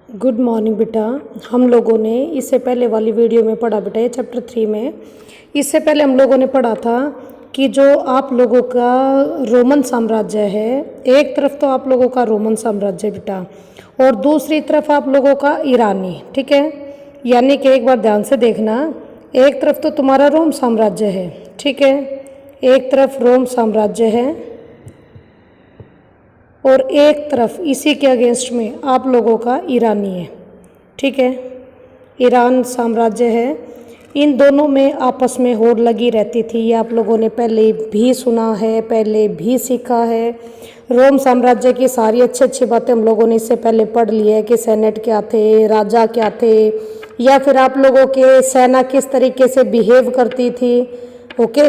Good morning बेटा। हम लोगों ने इससे पहले वाली वीडियो में पढ़ा बेटा, ये चैप्टर 3 में। इससे पहले हम लोगों ने पढ़ा था कि जो आप लोगों का रोमन साम्राज्य है, एक तरफ तो आप लोगों का रोमन साम्राज्य बेटा और दूसरी तरफ आप लोगों का ईरानी, ठीक है। यानी कि एक बार ध्यान से देखना, एक तरफ तो तुम्हारा रोम साम्राज्य है, ठीक है, एक तरफ रोम साम्राज्य है और एक तरफ इसी के अगेंस्ट में आप लोगों का ईरानी है, ठीक है, ईरान साम्राज्य है। इन दोनों में आपस में होड़ लगी रहती थी, ये आप लोगों ने पहले भी सुना है, पहले भी सीखा है। रोम साम्राज्य की सारी अच्छी अच्छी बातें हम लोगों ने इससे पहले पढ़ ली है कि सेनेट क्या थे, राजा क्या थे, या फिर आप लोगों के सेना किस तरीके से बिहेव करती थी। ओके,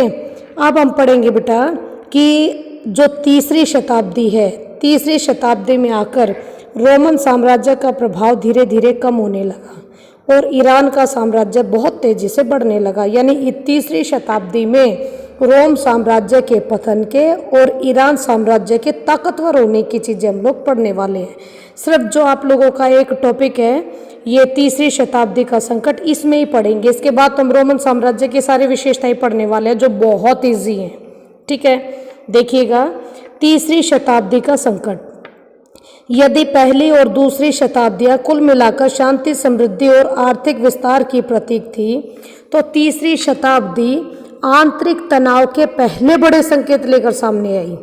अब हम पढ़ेंगे बेटा कि जो तीसरी शताब्दी है, तीसरी शताब्दी में आकर रोमन साम्राज्य का प्रभाव धीरे धीरे कम होने लगा और ईरान का साम्राज्य बहुत तेजी से बढ़ने लगा। यानी तीसरी शताब्दी में रोम साम्राज्य के पतन के और ईरान साम्राज्य के ताकतवर होने की चीज़ें हम लोग पढ़ने वाले हैं। सिर्फ जो आप लोगों का एक टॉपिक है ये तीसरी शताब्दी का संकट, इसमें ही पढ़ेंगे। इसके बाद हम रोमन साम्राज्य की सारी विशेषताएं पढ़ने वाले हैं जो बहुत ईजी हैं, ठीक है। देखिएगा, तीसरी शताब्दी का संकट। यदि पहली और दूसरी शताब्दियां कुल मिलाकर शांति, समृद्धि और आर्थिक विस्तार की प्रतीक थी, तो तीसरी शताब्दी आंतरिक तनाव के पहले बड़े संकेत लेकर सामने आई,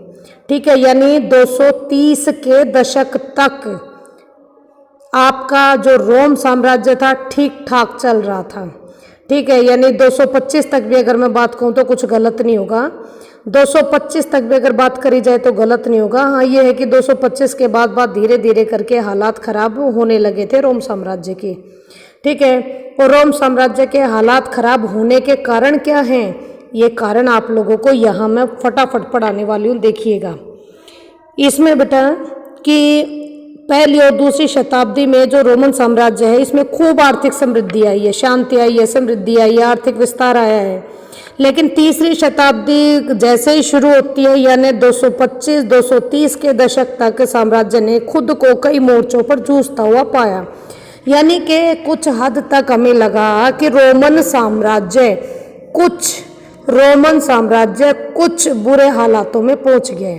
ठीक है। यानी 230 के दशक तक आपका जो रोम साम्राज्य था ठीक ठाक चल रहा था, ठीक है। यानी 225 तक भी अगर मैं बात कहूँ तो कुछ गलत नहीं होगा, 225 तक भी अगर बात करी जाए तो गलत नहीं होगा। हाँ, ये है कि 225 के बाद धीरे धीरे करके हालात खराब होने लगे थे रोम साम्राज्य के, ठीक है। और रोम साम्राज्य के हालात खराब होने के कारण क्या हैं, ये कारण आप लोगों को यहाँ मैं फटाफट पढ़ाने वाली हूँ। देखिएगा इसमें बेटा कि पहली और दूसरी शताब्दी में जो रोमन साम्राज्य है इसमें खूब आर्थिक समृद्धि आई है, शांति आई है, समृद्धि आई है, आर्थिक विस्तार आया है। लेकिन तीसरी शताब्दी जैसे ही शुरू होती है, यानी 225-230 के दशक तक साम्राज्य ने खुद को कई मोर्चों पर जूझता हुआ पाया। यानी कि कुछ हद तक हमें लगा कि रोमन साम्राज्य कुछ बुरे हालातों में पहुंच गए,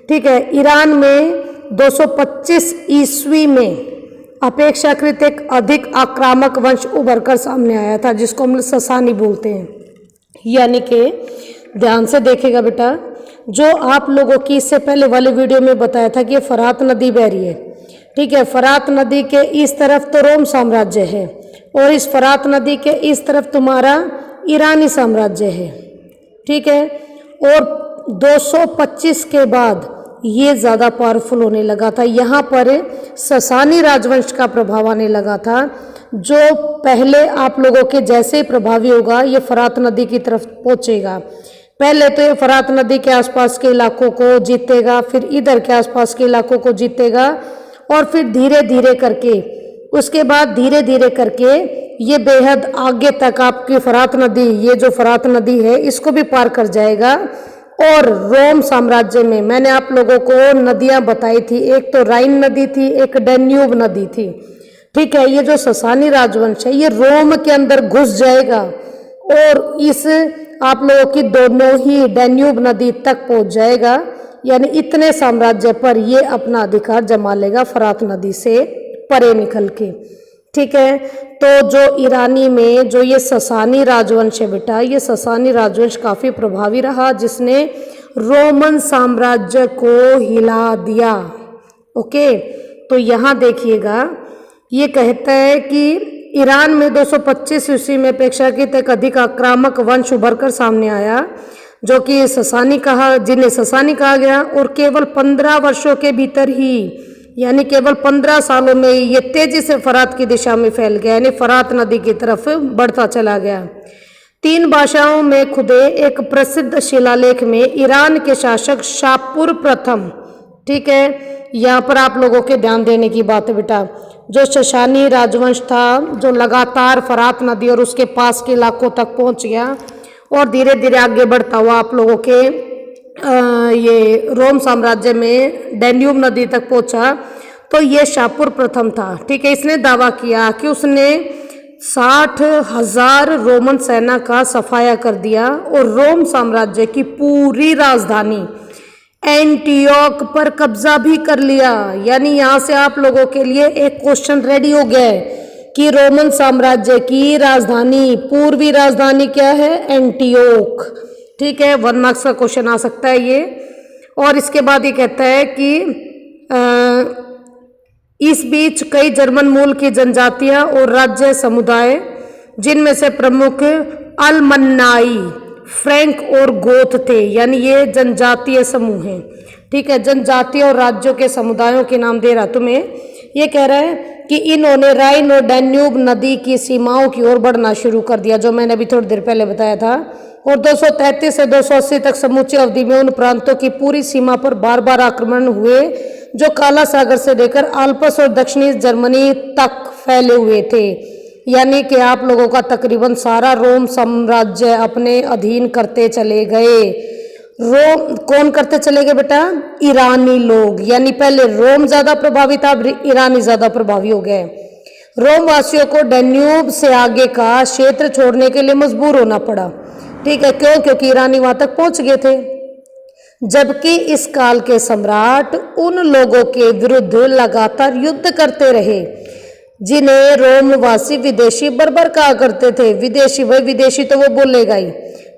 ठीक है। ईरान में 225 ईस्वी में अपेक्षाकृत एक अधिक आक्रामक वंश उभर कर सामने आया था जिसको हम ससानी बोलते हैं। यानी कि ध्यान से देखेगा बेटा, जो आप लोगों की इससे पहले वाले वीडियो में बताया था कि फरात नदी बह रही है, ठीक है। फरात नदी के इस तरफ तो रोम साम्राज्य है और इस फरात नदी के इस तरफ तुम्हारा ईरानी साम्राज्य है, ठीक है। और 225 के बाद ये ज़्यादा पावरफुल होने लगा था। यहाँ पर ससानी राजवंश का प्रभाव आने लगा था जो पहले आप लोगों के जैसे ही प्रभावी होगा ये फरात नदी की तरफ पहुँचेगा। पहले तो ये फरात नदी के आसपास के इलाकों को जीतेगा, फिर इधर के आसपास के इलाकों को जीतेगा और फिर धीरे धीरे करके उसके बाद धीरे धीरे करके ये बेहद आगे तक आपकी फरात नदी, ये जो फरात नदी है इसको भी पार कर जाएगा। और रोम साम्राज्य में मैंने आप लोगों को नदियां बताई थी, एक तो राइन नदी थी, एक डैन्यूब नदी थी, ठीक है। ये जो ससानी राजवंश है ये रोम के अंदर घुस जाएगा और इस आप लोगों की दोनों ही डैन्यूब नदी तक पहुंच जाएगा। यानी इतने साम्राज्य पर ये अपना अधिकार जमा लेगा फरात नदी से परे निकल के, ठीक है। तो जो ईरानी में जो ये ससानी राजवंश है बेटा, ये ससानी राजवंश काफ़ी प्रभावी रहा जिसने रोमन साम्राज्य को हिला दिया। ओके, तो यहाँ देखिएगा ये कहता है कि ईरान में 225 ईस्वी में अपेक्षाकृत एक अधिक आक्रामक वंश उभर कर सामने आया जो कि जिन्हें ससानी कहा गया और केवल 15 वर्षों के भीतर ही, यानी केवल 15 सालों में ये तेजी से फरात की दिशा में फैल गया, यानी फरात नदी की तरफ बढ़ता चला गया। 3 भाषाओं में खुदे एक प्रसिद्ध शिलालेख में ईरान के शासक शापुर प्रथम, ठीक है, यहाँ पर आप लोगों के ध्यान देने की बात है बेटा, जो ससानी राजवंश था जो लगातार फरात नदी और उसके पास के इलाकों तक पहुँच गया और धीरे धीरे आगे बढ़ता हुआ आप लोगों के ये रोम साम्राज्य में डैन्यूब नदी तक पहुंचा। तो ये शाहपुर प्रथम था। ठीक है, इसने दावा किया कि उसने 60,000 रोमन सेना का सफाया कर दिया और रोम साम्राज्य की पूरी राजधानी एंटियोक पर कब्जा भी कर लिया। यानी यहाँ से आप लोगों के लिए एक क्वेश्चन रेडी हो गया है कि रोमन साम्राज्य की राजधानी, पूर्वी राजधानी क्या है? एंटियोक। ठीक है, 1 मार्क्स का क्वेश्चन आ सकता है ये। और इसके बाद ये कहता है कि इस बीच कई जर्मन मूल की जनजातियां और राज्य समुदाय, जिनमें से प्रमुख अलमन्नाई, फ्रैंक और गोथ थे। यानी ये जनजातीय समूह हैं। ठीक है, जनजातीय और राज्यों के समुदायों के नाम दे रहा तुम्हें। ये कह रहा है कि इन्होंने राइन और डैन्यूब नदी की सीमाओं की ओर बढ़ना शुरू कर दिया, जो मैंने अभी थोड़ी देर पहले बताया था। और 233 से 280 तक समूची अवधि में उन प्रांतों की पूरी सीमा पर बार बार आक्रमण हुए, जो काला सागर से लेकर आल्प्स और दक्षिणी जर्मनी तक फैले हुए थे। यानी कि आप लोगों का तकरीबन सारा रोम साम्राज्य अपने अधीन करते चले गए। रोम कौन करते चले गए बेटा? ईरानी लोग। यानी पहले रोम ज्यादा प्रभावी था, अब ईरानी ज्यादा प्रभावी हो गए। रोम वासियों को डैन्यूब से आगे का क्षेत्र छोड़ने के लिए मजबूर होना पड़ा। ठीक है, क्यों? क्योंकि ईरानी वहां तक पहुंच गए थे। जबकि इस काल के सम्राट उन लोगों के विरुद्ध लगातार युद्ध करते रहे जिन्हें रोमवासी विदेशी बर्बर कहा करते थे। विदेशी, भाई विदेशी तो वो बोलेगा ही।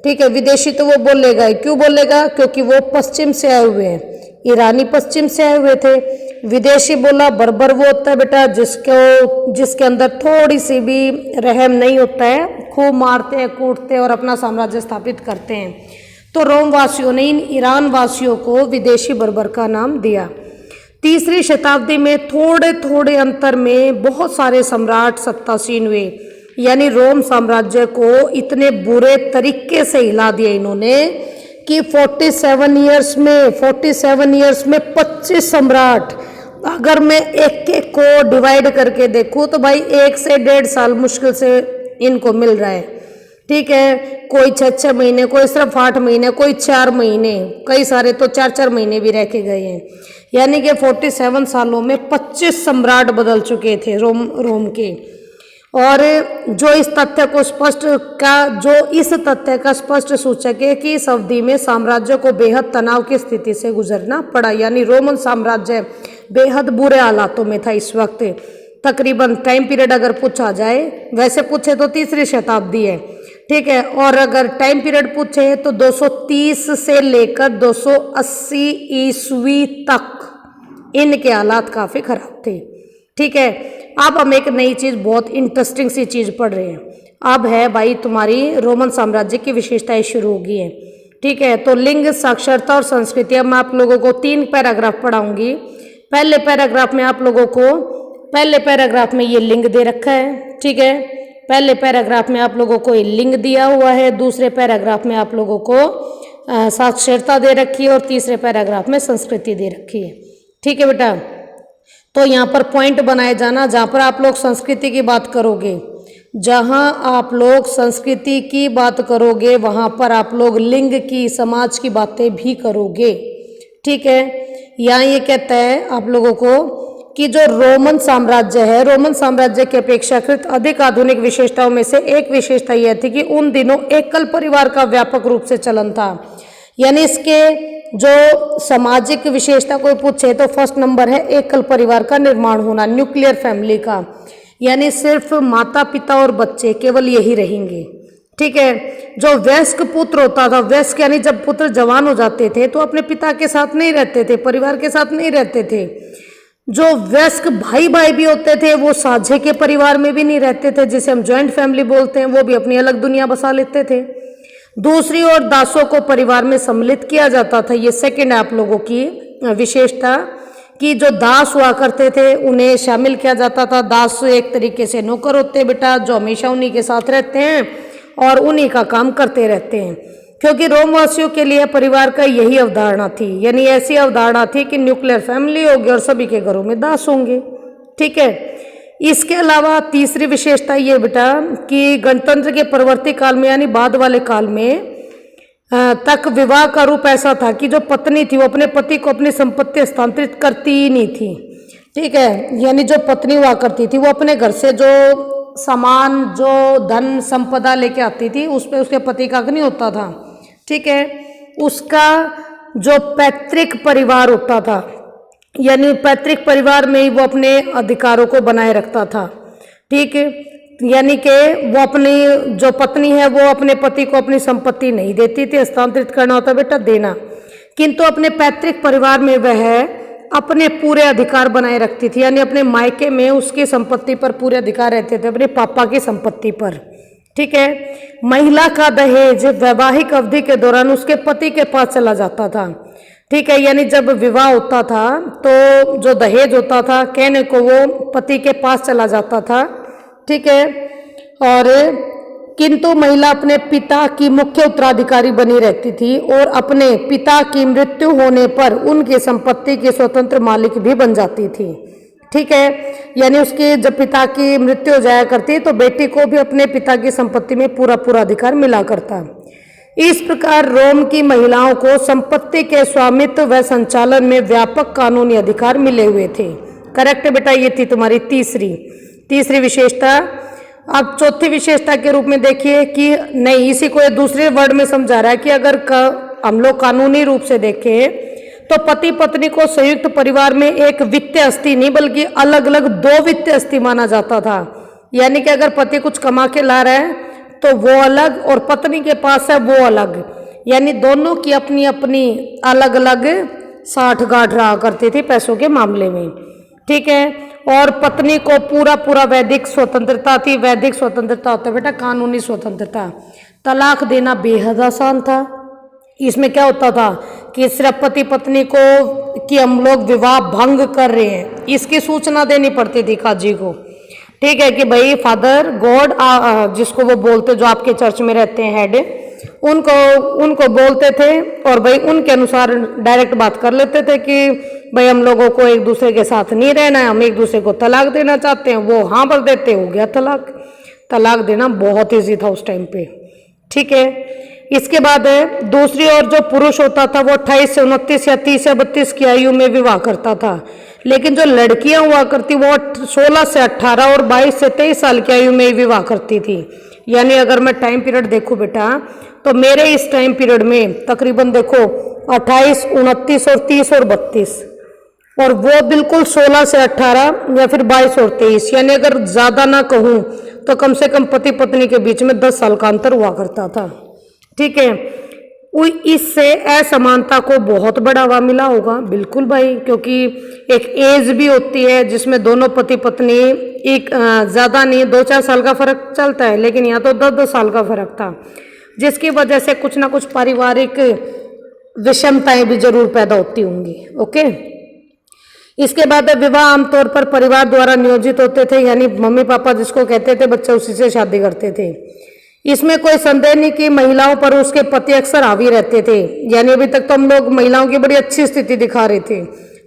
ठीक है, विदेशी तो वो बोलेगा ही। क्यों बोलेगा? क्योंकि वो पश्चिम से आए हुए हैं। ईरानी पश्चिम से आए हुए थे। विदेशी बोला, बर्बर वो होता है बेटा जिसके अंदर थोड़ी सी भी रहम नहीं होता है, खूब मारते हैं, कूटते हैं और अपना साम्राज्य स्थापित करते हैं। तो रोम वासियों ने इन ईरान वासियों को विदेशी बर्बर का नाम दिया। 3री शताब्दी में थोड़े थोड़े अंतर में बहुत सारे सम्राट सत्तासीन हुए। यानी रोम साम्राज्य को इतने बुरे तरीके से हिला दिया इन्होंने कि 47 ईयर्स में 25 सम्राट। अगर मैं एक एक को डिवाइड करके देखूं तो भाई 1 से 1.5 साल मुश्किल से इनको मिल रहा है। ठीक है, कोई 6 महीने, कोई सिर्फ 8 महीने, कोई 4 महीने, कई सारे तो 4 महीने भी रह के गए हैं। यानी कि 47 सालों में 25 सम्राट बदल चुके थे रोम के। और जो इस तथ्य का स्पष्ट सूचक है कि इस अवधि में साम्राज्य को बेहद तनाव की स्थिति से गुजरना पड़ा। यानी रोमन साम्राज्य बेहद बुरे हालातों में था इस वक्त। तकरीबन टाइम पीरियड अगर पूछा जाए, वैसे पूछे तो 3री शताब्दी है। ठीक है, और अगर टाइम पीरियड पूछे तो 230 से लेकर 280 ईस्वी तक इनके हालात काफ़ी खराब थे। ठीक है, अब हम एक नई चीज़, बहुत इंटरेस्टिंग सी चीज़ पढ़ रहे हैं। अब है भाई तुम्हारी रोमन साम्राज्य की विशेषताएं शुरू हो गई हैं। ठीक है, तो लिंग, साक्षरता और संस्कृति। अब मैं आप लोगों को 3 पैराग्राफ पढ़ाऊंगी। पहले पैराग्राफ में ये लिंग दे रखा है। ठीक है, पहले पैराग्राफ में आप लोगों को ये लिंग दिया हुआ है, दूसरे पैराग्राफ में आप लोगों को साक्षरता दे रखी है और तीसरे पैराग्राफ में संस्कृति दे रखी है। ठीक है बेटा, तो यहाँ पर पॉइंट बनाए जाना। जहाँ पर आप लोग संस्कृति की बात करोगे, वहाँ पर आप लोग लिंग की, समाज की बातें भी करोगे। ठीक है, यहाँ ये कहता है आप लोगों को कि जो रोमन साम्राज्य है, रोमन साम्राज्य की अपेक्षाकृत अधिक आधुनिक विशेषताओं में से एक विशेषता यह थी कि उन दिनों एकल परिवार का व्यापक रूप से चलन था। यानी इसके जो सामाजिक विशेषता कोई पूछे तो फर्स्ट नंबर है एकल परिवार का निर्माण होना, न्यूक्लियर फैमिली का। यानी सिर्फ माता पिता और बच्चे केवल यही रहेंगे। ठीक है, जो वयस्क पुत्र होता था, वयस्क यानी जब पुत्र जवान हो जाते थे तो अपने पिता के साथ नहीं रहते थे, परिवार के साथ नहीं रहते थे। जो वयस्क भाई भी होते थे वो साझे के परिवार में भी नहीं रहते थे, जिसे हम ज्वाइंट फैमिली बोलते हैं, वो भी अपनी अलग दुनिया बसा लेते थे। दूसरी ओर दासों को परिवार में सम्मिलित किया जाता था। ये सेकंड है आप लोगों की विशेषता कि जो दास हुआ करते थे उन्हें शामिल किया जाता था। दास एक तरीके से नौकर होते हैं बेटा, जो हमेशा उन्हीं के साथ रहते हैं और उन्हीं का काम करते रहते हैं। क्योंकि रोमवासियों के लिए परिवार का यही अवधारणा थी, यानी ऐसी अवधारणा थी कि न्यूक्लियर फैमिली होगी और सभी के घरों में दास होंगे। ठीक है, इसके अलावा तीसरी विशेषता ये बेटा कि गणतंत्र के परवर्ती काल में यानी बाद वाले काल में तक विवाह का रूप ऐसा था कि जो पत्नी थी वो अपने पति को अपनी संपत्ति हस्तांतरित करती ही नहीं थी। ठीक है। यानी जो पत्नी हुआ करती थी वो अपने घर से जो सामान, जो धन संपदा लेके आती थी, उस पे उसके पति का हक नहीं होता था। ठीक है। उसका जो पैतृक परिवार होता था, यानी पैतृक परिवार में ही वो अपने अधिकारों को बनाए रखता था। ठीक है। यानी कि वो अपनी जो पत्नी है वो अपने पति को अपनी संपत्ति नहीं देती थी, हस्तांतरित करना होता बेटा देना, किंतु अपने पैतृक परिवार में वह अपने पूरे अधिकार बनाए रखती थी। यानी अपने मायके में उसकी संपत्ति पर पूरे अधिकार रहते थे, अपने पापा की संपत्ति पर। ठीक है। महिला का दहेज वैवाहिक अवधि के दौरान उसके पति के पास चला जाता था। ठीक है। यानी जब विवाह होता था तो जो दहेज होता था कहने को वो पति के पास चला जाता था। ठीक है। और किंतु महिला अपने पिता की मुख्य उत्तराधिकारी बनी रहती थी और अपने पिता की मृत्यु होने पर उनकी संपत्ति की स्वतंत्र मालिक भी बन जाती थी। ठीक है। यानी उसके जब पिता की मृत्यु हो जाया करती तो बेटी को भी अपने पिता की संपत्ति में पूरा पूरा अधिकार मिला करता। इस प्रकार रोम की महिलाओं को संपत्ति के स्वामित्व व संचालन में व्यापक कानूनी अधिकार मिले हुए थे। करेक्ट बेटा, ये थी तुम्हारी तीसरी विशेषता। अब चौथी विशेषता के रूप में देखिए कि नहीं, इसी को दूसरे वर्ड में समझा रहा है कि अगर हम लोग कानूनी रूप से देखें तो पति पत्नी को संयुक्त परिवार में एक वित्तीय अस्थि नहीं बल्कि अलग अलग दो वित्तीय अस्थि माना जाता था। यानी कि अगर पति कुछ कमा के ला रहा है तो वो अलग और पत्नी के पास है वो अलग, यानी दोनों की अपनी अपनी अलग अलग साठगांठ रहा करती थी पैसों के मामले में। ठीक है। और पत्नी को पूरा पूरा वैदिक स्वतंत्रता थी। वैदिक स्वतंत्रता होता है बेटा कानूनी स्वतंत्रता। तलाक देना बेहद आसान था। इसमें क्या होता था कि सिर्फ पति पत्नी को कि हम लोग विवाह भंग कर रहे हैं इसकी सूचना देनी पड़ती थी काजी को। ठीक है। कि भाई फादर गॉड जिसको वो बोलते, जो आपके चर्च में रहते हैं हेड, उनको बोलते थे और भाई उनके अनुसार डायरेक्ट बात कर लेते थे कि भाई हम लोगों को एक दूसरे के साथ नहीं रहना है, हम एक दूसरे को तलाक देना चाहते हैं। वो हाँ बोल देते, हो गया तलाक। तलाक देना बहुत ईजी था उस टाइम पे। ठीक है। इसके बाद दूसरी ओर जो पुरुष होता था वो 28 से 29 या 30 या 32 की आयु में विवाह करता था, लेकिन जो लड़कियां हुआ करती वो 16 से 18 और 22 से 23 साल की आयु में विवाह करती थी। यानी अगर मैं टाइम पीरियड देखूं बेटा तो मेरे इस टाइम पीरियड में तकरीबन देखो 28, 29 और 30 और 32, और वो बिल्कुल 16 से 18 या फिर 22 और 23, यानी अगर ज़्यादा ना कहूँ तो कम से कम पति पत्नी के बीच में 10 साल का अंतर हुआ करता था। ठीक है। इससे असमानता को बहुत बढ़ावा मिला होगा। बिल्कुल भाई, क्योंकि एक एज भी होती है जिसमें दोनों पति पत्नी एक ज़्यादा नहीं 2-4 साल का फर्क चलता है, लेकिन यहाँ तो 10-10 साल का फर्क था, जिसकी वजह से कुछ ना कुछ पारिवारिक विषमताएं भी जरूर पैदा होती होंगी। ओके। इसके बाद विवाह आमतौर पर परिवार द्वारा नियोजित होते थे, यानी मम्मी पापा जिसको कहते थे बच्चे उसी से शादी करते थे। इसमें कोई संदेह नहीं कि महिलाओं पर उसके पति अक्सर हावी रहते थे। यानी अभी तक तो हम लोग महिलाओं की बड़ी अच्छी स्थिति दिखा रहे थे,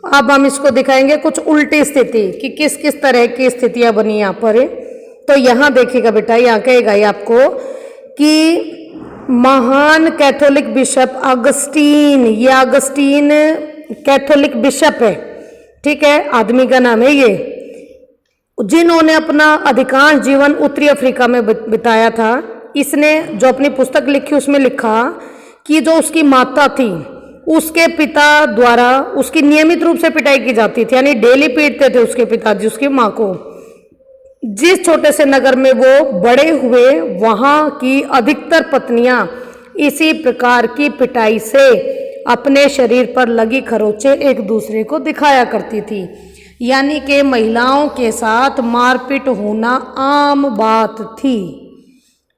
अब हम इसको दिखाएंगे कुछ उल्टी स्थिति कि किस किस तरह की स्थितियां बनी यहाँ पर। तो यहाँ देखिएगा बेटा, यहाँ कहेगा ये आपको कि महान कैथोलिक बिशप अगस्टीन, ये अगस्टीन कैथोलिक बिशप है। ठीक है। आदमी का नाम है ये, जिन्होंने अपना अधिकांश जीवन उत्तरी अफ्रीका में बिताया था। इसने जो अपनी पुस्तक लिखी उसमें लिखा कि जो उसकी माता थी उसके पिता द्वारा उसकी नियमित रूप से पिटाई की जाती थी, यानी डेली पीटते थे उसके पिताजी उसकी माँ को। जिस छोटे से नगर में वो बड़े हुए वहाँ की अधिकतर पत्नियां इसी प्रकार की पिटाई से अपने शरीर पर लगी खरोंचे एक दूसरे को दिखाया करती थी। यानी कि महिलाओं के साथ मारपीट होना आम बात थी।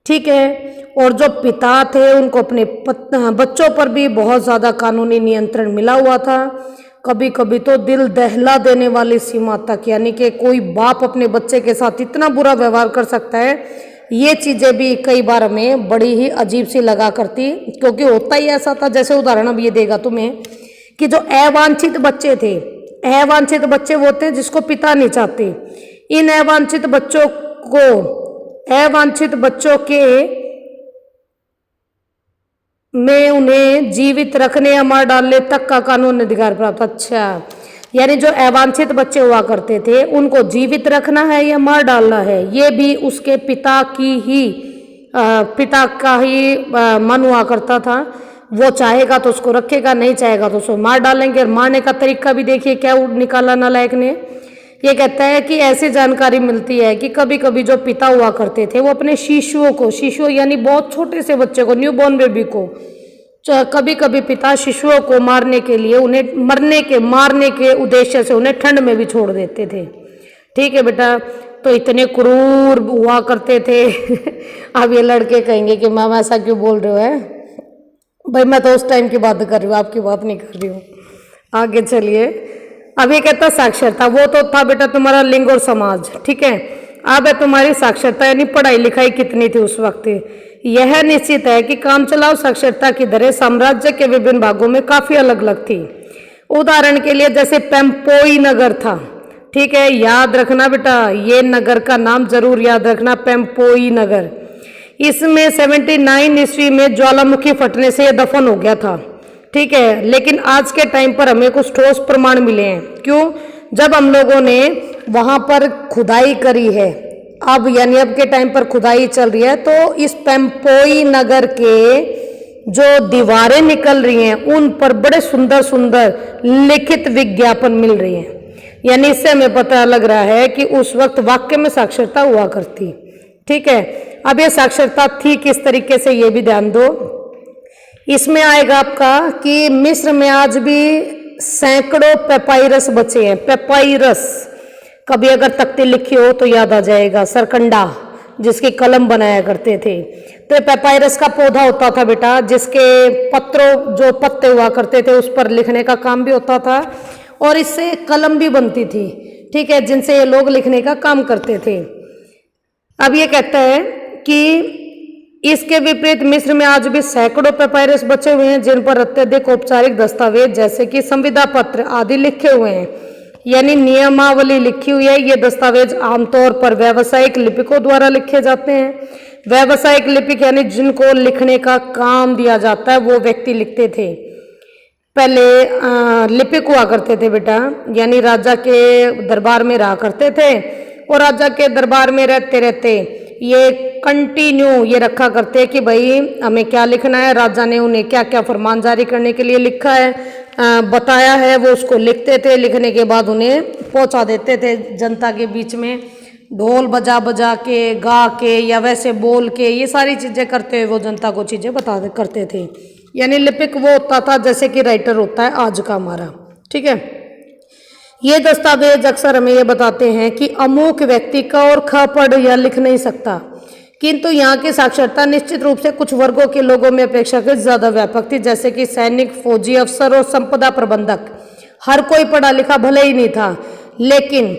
ठीक है। और जो पिता थे उनको अपने बच्चों पर भी बहुत ज़्यादा कानूनी नियंत्रण मिला हुआ था, कभी कभी तो दिल दहला देने वाली सीमा तक। यानी कि कोई बाप अपने बच्चे के साथ इतना बुरा व्यवहार कर सकता है, ये चीज़ें भी कई बार हमें बड़ी ही अजीब सी लगा करती, क्योंकि होता ही ऐसा था। जैसे उदाहरण अब ये देगा तुम्हें कि जो अवांछित बच्चे थे, अवांछित बच्चे वो थे जिसको पिता नहीं चाहते। इन अवांछित बच्चों के में उन्हें जीवित रखने या मार डालने तक का कानून अधिकार प्राप्त। अच्छा, यानी जो अवांछित बच्चे हुआ करते थे उनको जीवित रखना है या मार डालना है, ये भी उसके पिता का ही मन हुआ करता था। वो चाहेगा तो उसको रखेगा, नहीं चाहेगा तो उसको मार डालेंगे। और मारने का तरीका भी देखिए क्या निकाला नालायक ने। ये कहता है कि ऐसी जानकारी मिलती है कि कभी कभी जो पिता हुआ करते थे वो अपने शिशुओं यानी बहुत छोटे से बच्चे को, न्यूबॉर्न बेबी को, कभी कभी पिता शिशुओं को मारने के लिए उन्हें मारने के उद्देश्य से उन्हें ठंड में भी छोड़ देते थे। ठीक है बेटा, तो इतने क्रूर हुआ करते थे। अब ये लड़के कहेंगे कि मामा ऐसा क्यों बोल रहे हो है भाई, मैं तो उस टाइम की बात कर रही हूँ, आपकी बात नहीं कर रही हूँ। आगे चलिए, अब ये कहता साक्षरता, वो तो था बेटा तुम्हारा लिंग और समाज। ठीक है, अब है तुम्हारी साक्षरता यानी पढ़ाई लिखाई कितनी थी उस वक्त। यह निश्चित है कि काम चलाओ साक्षरता की दरें साम्राज्य के विभिन्न भागों में काफी अलग अलग थी। उदाहरण के लिए जैसे पेम्पोई नगर था। ठीक है, याद रखना बेटा, ये नगर का नाम जरूर याद रखना, पेम्पोई नगर। इसमें 79 ईस्वी में ज्वालामुखी फटने से यह दफन हो गया था। ठीक है, लेकिन आज के टाइम पर हमें कुछ ठोस प्रमाण मिले हैं। क्यों? जब हम लोगों ने वहां पर खुदाई करी है, अब यानी अब के टाइम पर खुदाई चल रही है, तो इस पेम्पोई नगर के जो दीवारें निकल रही हैं उन पर बड़े सुंदर सुंदर लिखित विज्ञापन मिल रही हैं। यानी इससे हमें पता लग रहा है कि उस वक्त वाकई में साक्षरता हुआ करती। ठीक है, अब ये साक्षरता थी किस तरीके से, ये भी ध्यान दो। इसमें आएगा आपका कि मिस्र में आज भी सैकड़ों पेपाइरस बचे हैं। पेपाइरस, कभी अगर तख्ती लिखी हो तो याद आ जाएगा, सरकंडा जिसकी कलम बनाया करते थे। तो पेपाइरस का पौधा होता था बेटा, जिसके जो पत्ते हुआ करते थे उस पर लिखने का काम भी होता था और इससे कलम भी बनती थी। ठीक है, जिनसे ये लोग लिखने का काम करते थे। अब ये कहता है कि इसके विपरीत मिस्र में आज भी सैकड़ों पेपाइरस बचे हुए हैं जिन पर अत्यधिक औपचारिक दस्तावेज जैसे कि संविदा पत्र आदि लिखे हुए हैं, यानी नियमावली लिखी हुई है। ये दस्तावेज आमतौर पर व्यावसायिक लिपिकों द्वारा लिखे जाते हैं। व्यावसायिक लिपिक यानी जिनको लिखने का काम दिया जाता है वो व्यक्ति लिखते थे। पहले लिपिक हुआ करते थे बेटा, यानी राजा के दरबार में रहा करते थे और राजा के दरबार में रहते रहते ये कंटिन्यू ये रखा करते कि भाई हमें क्या लिखना है, राजा ने उन्हें क्या क्या फरमान जारी करने के लिए लिखा है, बताया है, वो उसको लिखते थे। लिखने के बाद उन्हें पहुंचा देते थे जनता के बीच में, ढोल बजा बजा के, गा के या वैसे बोल के, ये सारी चीज़ें करते हुए वो जनता को चीज़ें करते थे। यानी लिपिक वो होता था जैसे कि राइटर होता है आज का हमारा। ठीक है, ये दस्तावेज अक्सर हमें ये बताते हैं कि अमुक व्यक्ति का और ख पढ़ या लिख नहीं सकता, किंतु यहाँ की साक्षरता निश्चित रूप से कुछ वर्गों के लोगों में अपेक्षाकृत ज्यादा व्यापक थी, जैसे कि सैनिक, फौजी अफसर और संपदा प्रबंधक। हर कोई पढ़ा लिखा भले ही नहीं था, लेकिन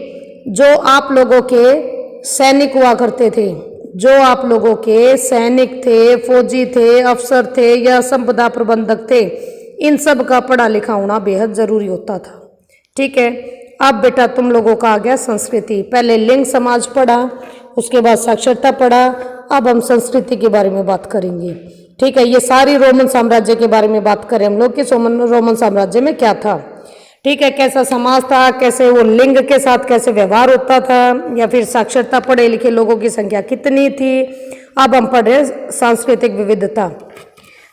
जो आप लोगों के सैनिक हुआ करते थे, जो आप लोगों के सैनिक थे, फौजी थे, अफसर थे या संपदा प्रबंधक थे, इन सब का पढ़ा लिखा होना बेहद जरूरी होता था। ठीक है, अब बेटा तुम लोगों का आ गया संस्कृति। पहले लिंग समाज पढ़ा, उसके बाद साक्षरता पढ़ा, अब हम संस्कृति के बारे में बात करेंगे। ठीक है, ये सारी रोमन साम्राज्य के बारे में बात करें हम लोग कि रोमन साम्राज्य में क्या था। ठीक है, कैसा समाज था, कैसे वो लिंग के साथ कैसे व्यवहार होता था, या फिर साक्षरता पढ़े लिखे लोगों की संख्या कितनी थी। अब हम पढ़ रहे सांस्कृतिक विविधता।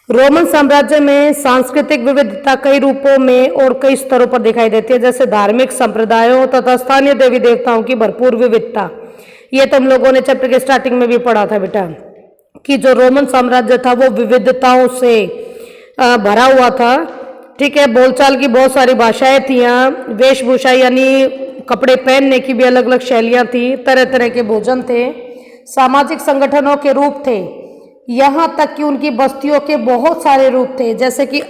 रोमन साम्राज्य में सांस्कृतिक विविधता कई रूपों में और कई स्तरों पर दिखाई देती है, जैसे धार्मिक संप्रदायों तथा स्थानीय देवी देवताओं की भरपूर विविधता। ये तो हम लोगों ने चैप्टर के स्टार्टिंग में भी पढ़ा था बेटा कि जो रोमन साम्राज्य था वो विविधताओं से भरा हुआ था। ठीक है, बोलचाल की बहुत सारी भाषाएं थी यहाँ, वेशभूषा यानी कपड़े पहनने की भी अलग अलग शैलियाँ थी, तरह तरह के भोजन थे, सामाजिक संगठनों के रूप थे, यहाँ तक कि उनकी बस्तियों के बहुत सारे रूप थे, जैसे कि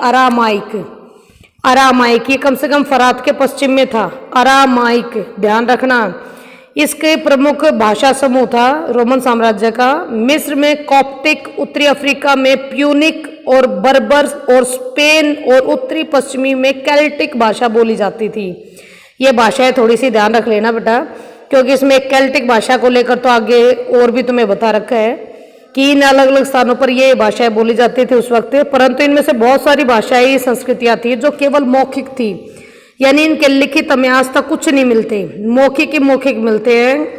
अरामाइक ये कम से कम फरात के पश्चिम में था। अरामाइक ध्यान रखना। इसके प्रमुख भाषा समूह था रोमन साम्राज्य का। मिस्र में कॉप्टिक, उत्तरी अफ्रीका में प्यूनिक और बर्बर, और स्पेन और उत्तरी पश्चिमी में कैल्टिक भाषा बोली जाती थी। ये भाषाएं थोड़ी सी ध्यान रख लेना बेटा, क्योंकि इसमें कैल्टिक भाषा को लेकर तो आगे और भी तुम्हें बता रखा है कि इन अलग अलग स्थानों पर ये भाषाएं बोली जाती थी उस वक्त, परंतु इनमें से बहुत सारी भाषाएं संस्कृतियां थी जो केवल मौखिक थी, यानी इनके लिखित हमें आज तक कुछ नहीं मिलते, मौखिक ही मौखिक मिलते हैं।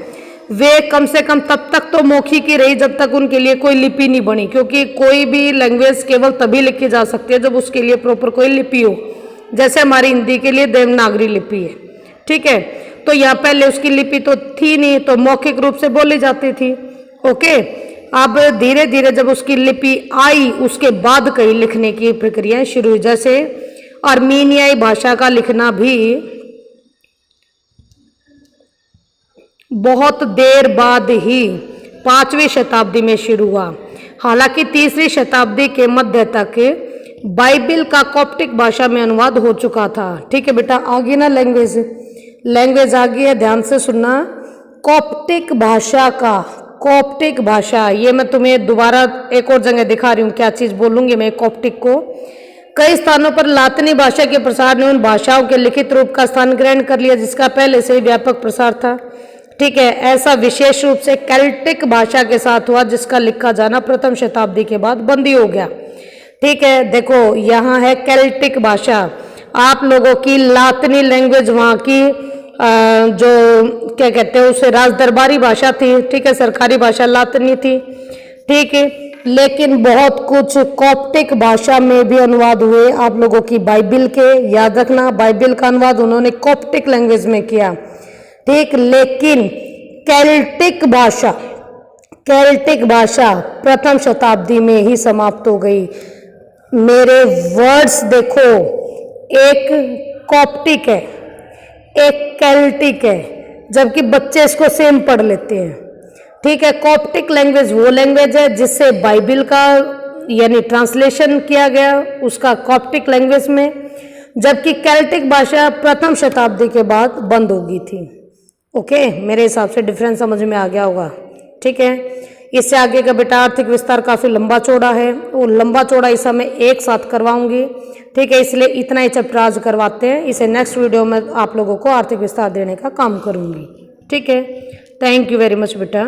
वे कम से कम तब तक तो मौखिक ही रही जब तक उनके लिए कोई लिपि नहीं बनी, क्योंकि कोई भी लैंग्वेज केवल तभी लिखी जा सकती है जब उसके लिए प्रॉपर कोई लिपि हो। जैसे हमारी हिंदी के लिए देवनागरी लिपि है, ठीक है। तो यहाँ पहले उसकी लिपि तो थी नहीं, तो मौखिक रूप से बोली जाती थी। ओके, अब धीरे धीरे जब उसकी लिपि आई उसके बाद कई लिखने की प्रक्रियाएं शुरू हुई। जैसे आर्मीनियाई भाषा का लिखना भी बहुत देर बाद ही 5वीं शताब्दी में शुरू हुआ। हालांकि 3री शताब्दी के मध्य तक बाइबिल का कॉप्टिक भाषा में अनुवाद हो चुका था। ठीक है बेटा, आगे ना लैंग्वेज आ गई है, ध्यान से सुनना। कॉप्टिक भाषा ये मैं तुम्हें दोबारा एक और जगह दिखा रही हूँ, क्या चीज़ बोलूँगी मैं कॉप्टिक को। कई स्थानों पर लातिनी भाषा के प्रसार ने उन भाषाओं के लिखित रूप का स्थान ग्रहण कर लिया जिसका पहले से ही व्यापक प्रसार था। ठीक है, ऐसा विशेष रूप से केल्टिक भाषा के साथ हुआ जिसका लिखा जाना प्रथम शताब्दी के बाद बंद ही हो गया। ठीक है, देखो यहाँ है केल्टिक भाषा, आप लोगों की लातिनी लैंग्वेज वहाँ की जो क्या कहते हैं उसे राजदरबारी भाषा थी। ठीक है, सरकारी भाषा लातिनी थी। ठीक है, लेकिन बहुत कुछ कॉप्टिक भाषा में भी अनुवाद हुए आप लोगों की बाइबिल के। याद रखना, बाइबिल का अनुवाद उन्होंने कॉप्टिक लैंग्वेज में किया। ठीक, लेकिन केल्टिक भाषा प्रथम शताब्दी में ही समाप्त हो गई। मेरे वर्ड्स देखो, एक कॉप्टिक है, एक केल्टिक है, जबकि बच्चे इसको सेम पढ़ लेते हैं। ठीक है, कॉप्टिक लैंग्वेज वो लैंग्वेज है जिससे बाइबिल का यानी ट्रांसलेशन किया गया उसका कॉप्टिक लैंग्वेज में, जबकि केल्टिक भाषा प्रथम शताब्दी के बाद बंद हो गई थी। ओके, मेरे हिसाब से डिफरेंस समझ में आ गया होगा। ठीक है, इससे आगे का बेटा आर्थिक विस्तार काफ़ी लंबा चौड़ा है, वो लंबा चौड़ा इसे मैं एक साथ करवाऊंगी। ठीक है, इसलिए इतना ही चैप्टर आज करवाते हैं, इसे नेक्स्ट वीडियो में आप लोगों को आर्थिक विस्तार देने का काम करूंगी। ठीक है, थैंक यू वेरी मच बेटा।